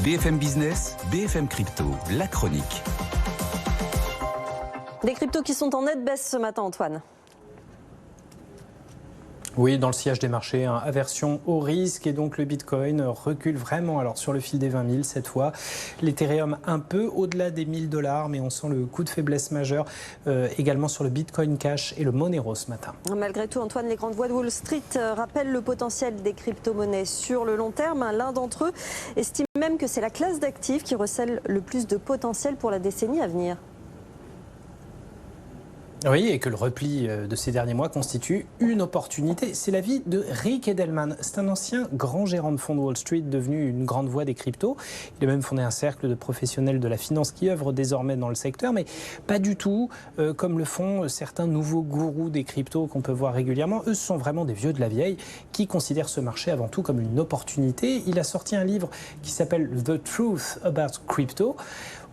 BFM Business, BFM Crypto, la chronique. Des cryptos qui sont en nette baisse ce matin, Antoine. Oui, dans le sillage des marchés, aversion au risque et donc le Bitcoin recule vraiment. Alors sur le fil des 20 000 cette fois, l'Ethereum un peu au-delà des 1 000 $, mais on sent le coup de faiblesse majeur également sur le Bitcoin Cash et le Monero ce matin. Malgré tout, Antoine, les grandes voix de Wall Street rappellent le potentiel des crypto-monnaies sur le long terme. L'un d'entre eux estime même que c'est la classe d'actifs qui recèle le plus de potentiel pour la décennie à venir. Oui, et que le repli de ces derniers mois constitue une opportunité. C'est l'avis de Rick Edelman. C'est un ancien grand gérant de fonds de Wall Street, devenu une grande voix des cryptos. Il a même fondé un cercle de professionnels de la finance qui œuvrent désormais dans le secteur, mais pas du tout comme le font certains nouveaux gourous des cryptos qu'on peut voir régulièrement. Eux, ce sont vraiment des vieux de la vieille qui considèrent ce marché avant tout comme une opportunité. Il a sorti un livre qui s'appelle The Truth About Crypto,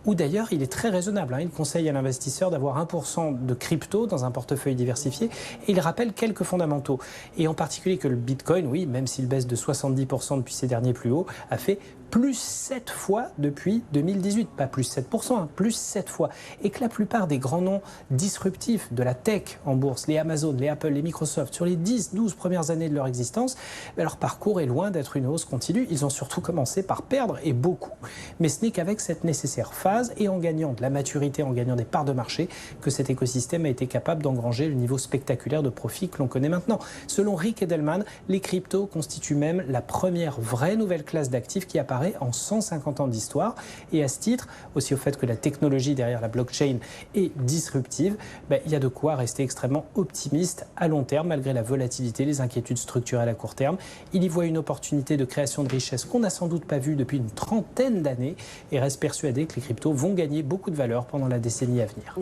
où d'ailleurs il est très raisonnable. Il conseille à l'investisseur d'avoir 1% de crypto dans un portefeuille diversifié et il rappelle quelques fondamentaux. Et en particulier que le Bitcoin, oui, même s'il baisse de 70% depuis ses derniers plus hauts, a fait plus 7 fois depuis 2018. Pas plus 7%, plus 7 fois. Et que la plupart des grands noms disruptifs de la tech en bourse, les Amazon, les Apple, les Microsoft, sur les 10-12 premières années de leur existence, leur parcours est loin d'être une hausse continue. Ils ont surtout commencé par perdre, et beaucoup. Mais ce n'est qu'avec cette nécessaire phase et en gagnant de la maturité, en gagnant des parts de marché, que cet écosystème a été capable d'engranger le niveau spectaculaire de profit que l'on connaît maintenant. Selon Rick Edelman, les cryptos constituent même la première vraie nouvelle classe d'actifs qui apparaît en 150 ans d'histoire. Et à ce titre, aussi au fait que la technologie derrière la blockchain est disruptive, il y a de quoi rester extrêmement optimiste à long terme, malgré la volatilité, les inquiétudes structurelles à court terme. Il y voit une opportunité de création de richesse qu'on n'a sans doute pas vue depuis une trentaine d'années et reste persuadé que les cryptos vont gagner beaucoup de valeur pendant la décennie à venir.